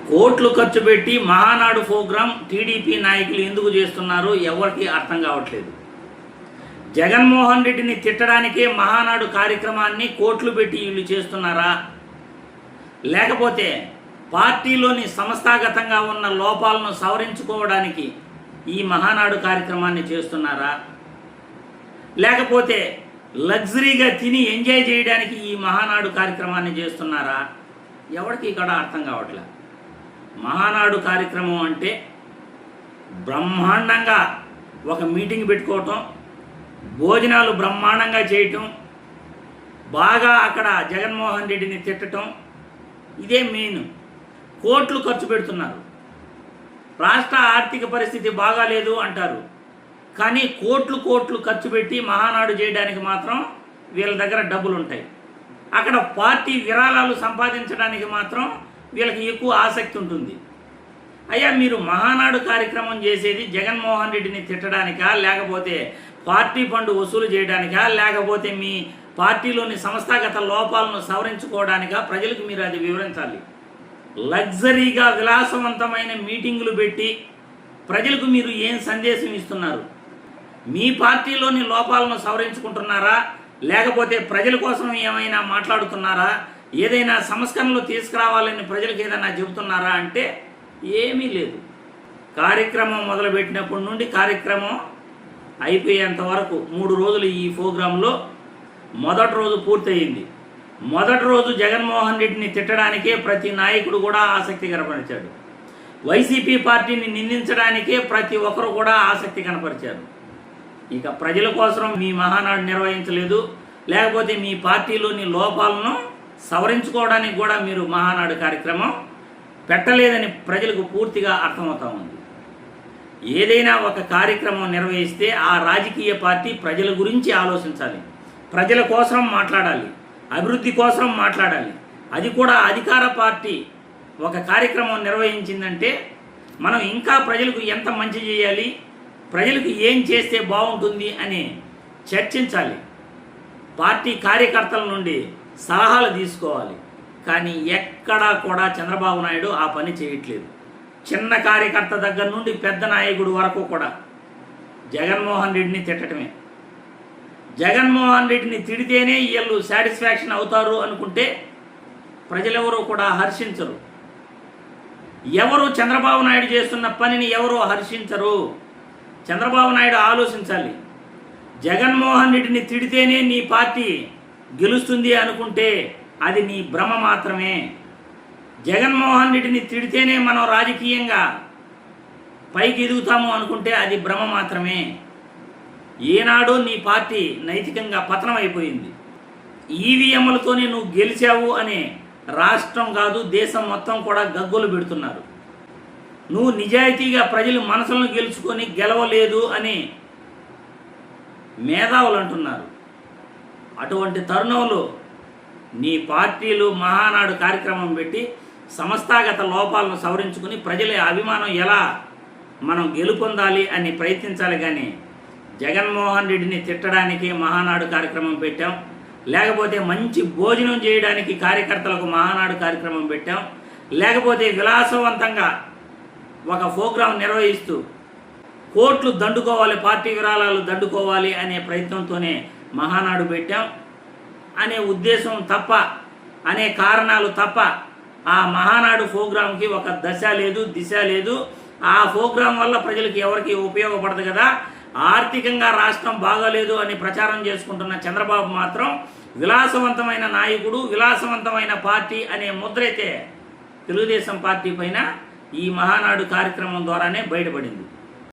కోట్లు ఖర్చు పెట్టి మహానాడు ప్రోగ్రాం టీడీపీ నాయకులు ఎందుకు చేస్తున్నారో ఎవరికి అర్థం కావట్లేదు. జగన్మోహన్ రెడ్డిని తిట్టడానికే మహానాడు కార్యక్రమాన్ని కోట్లు పెట్టి వీళ్ళు చేస్తున్నారా, లేకపోతే పార్టీలోని సంస్థాగతంగా ఉన్న లోపాలను సవరించుకోవడానికి ఈ మహానాడు కార్యక్రమాన్ని చేస్తున్నారా, లేకపోతే లగ్జరీగా తిని ఎంజాయ్ చేయడానికి ఈ మహానాడు కార్యక్రమాన్ని చేస్తున్నారా, ఎవరికి ఇక్కడ అర్థం కావట్లేదు. మహానాడు కార్యక్రమం అంటే బ్రహ్మాండంగా ఒక మీటింగ్ పెట్టుకోవటం, భోజనాలు బ్రహ్మాండంగా చేయటం, బాగా అక్కడ జగన్మోహన్ రెడ్డిని తిట్టడం, ఇదే మెయిన్. కోట్లు ఖర్చు పెడుతున్నారు. రాష్ట్ర ఆర్థిక పరిస్థితి బాగాలేదు అంటారు, కానీ కోట్లు కోట్లు ఖర్చు పెట్టి మహానాడు చేయడానికి మాత్రం వీళ్ళ దగ్గర డబ్బులు ఉంటాయి. అక్కడ పార్టీ విరాళాలు సంపాదించడానికి మాత్రం వీళ్ళకి ఎక్కువ ఆసక్తి ఉంటుంది. అయ్యా, మీరు మహానాడు కార్యక్రమం చేసేది జగన్మోహన్ రెడ్డిని తిట్టడానికా, లేకపోతే పార్టీ ఫండ్ వసూలు చేయడానికా, లేకపోతే మీ పార్టీలోని సంస్థాగత లోపాలను సవరించుకోవడానికా? ప్రజలకు మీరు అది వివరించాలి. లగ్జరీగా విలాసవంతమైన మీటింగులు పెట్టి ప్రజలకు మీరు ఏం సందేశం ఇస్తున్నారు? మీ పార్టీలోని లోపాలను సవరించుకుంటున్నారా, లేకపోతే ప్రజల కోసం ఏమైనా మాట్లాడుతున్నారా, ఏదైనా సంస్కరణలు తీసుకురావాలని ప్రజలకు ఏదైనా చెబుతున్నారా అంటే ఏమీ లేదు. కార్యక్రమం మొదలుపెట్టినప్పటి నుండి కార్యక్రమం అయిపోయేంత వరకు 3 రోజులు ఈ ప్రోగ్రాంలో మొదటి రోజు పూర్తయింది. మొదటి రోజు జగన్మోహన్ రెడ్డిని తిట్టడానికే ప్రతి నాయకుడు కూడా ఆసక్తి కనపరిచాడు. వైసీపీ పార్టీని నిందించడానికే ప్రతి ఒక్కరు కూడా ఆసక్తి కనపరిచారు. ఇక ప్రజల కోసం మీ మహానాడు నిర్వహించలేదు, లేకపోతే మీ పార్టీలోని లోపాలను సవరించుకోవడానికి కూడా మీరు మహానాడు కార్యక్రమం పెట్టలేదని ప్రజలకు పూర్తిగా అర్థమవుతా ఉంది. ఏదైనా ఒక కార్యక్రమం నిర్వహిస్తే ఆ రాజకీయ పార్టీ ప్రజల గురించి ఆలోచించాలి, ప్రజల కోసం మాట్లాడాలి, అభివృద్ధి కోసం మాట్లాడాలి. అది కూడా అధికార పార్టీ ఒక కార్యక్రమం నిర్వహించిందంటే మనం ఇంకా ప్రజలకు ఎంత మంచి చేయాలి, ప్రజలకు ఏం చేస్తే బాగుంటుంది అని చర్చించాలి. పార్టీ కార్యకర్తల నుండి సలహాలు తీసుకోవాలి. కానీ ఎక్కడా కూడా చంద్రబాబు నాయుడు ఆ పని చేయట్లేదు. చిన్న కార్యకర్త దగ్గర నుండి పెద్ద నాయకుడు వరకు కూడా జగన్మోహన్ రెడ్డిని తిట్టడమే. జగన్మోహన్ రెడ్డిని తిడితేనే వీళ్ళు సాటిస్ఫాక్షన్ అవుతారు అనుకుంటే ప్రజలెవరూ కూడా హర్షించరు. ఎవరు చంద్రబాబు నాయుడు చేస్తున్న పనిని ఎవరూ హర్షించరు. చంద్రబాబు నాయుడు ఆలోచించాలి. జగన్మోహన్ రెడ్డిని తిడితేనే నీ పార్టీ గెలుస్తుంది అనుకుంటే అది నీ భ్రమ మాత్రమే. జగన్మోహన్ రెడ్డిని తిడితేనే మనం రాజకీయంగా పైకి ఎదుగుతాము అనుకుంటే అది భ్రమ మాత్రమే. ఏనాడో నీ పార్టీ నైతికంగా పతనం అయిపోయింది. ఈవీఎంలతోనే నువ్వు గెలిచావు అని రాష్ట్రం కాదు దేశం మొత్తం కూడా గగ్గోలు పెడుతున్నారు. నువ్వు నిజాయితీగా ప్రజల మనసులను గెలుచుకొని గెలవలేదు అని మేధావులు అంటున్నారు. అటువంటి తరుణంలో నీ పార్టీలు మహానాడు కార్యక్రమం పెట్టి సంస్థాగత లోపాలను సవరించుకుని ప్రజల అభిమానం ఎలా మనం గెలుపొందాలి అని ప్రయత్నించాలి. కానీ జగన్మోహన్ రెడ్డిని తిట్టడానికి మహానాడు కార్యక్రమం పెట్టాం, లేకపోతే మంచి భోజనం చేయడానికి కార్యకర్తలకు మహానాడు కార్యక్రమం పెట్టాం, లేకపోతే విలాసవంతంగా ఒక ప్రోగ్రాం నిర్వహిస్తూ కోట్లు దండుకోవాలి, పార్టీ విరాళాలు దండుకోవాలి అనే ప్రయత్నంతోనే మహానాడు పెట్టాం అనే ఉద్దేశం తప్ప, అనే కారణాలు తప్ప ఆ మహానాడు ప్రోగ్రాంకి ఒక దశ లేదు, దిశ లేదు. ఆ ప్రోగ్రాం వల్ల ప్రజలకు ఎవరికి ఉపయోగపడదు కదా, ఆర్థికంగా రాష్ట్రం బాగాలేదు అని ప్రచారం చేసుకుంటున్న చంద్రబాబు మాత్రం విలాసవంతమైన నాయకుడు, విలాసవంతమైన పార్టీ అనే ముద్రైతే తెలుగుదేశం పార్టీ పైన ఈ మహానాడు కార్యక్రమం ద్వారానే బయటపడింది.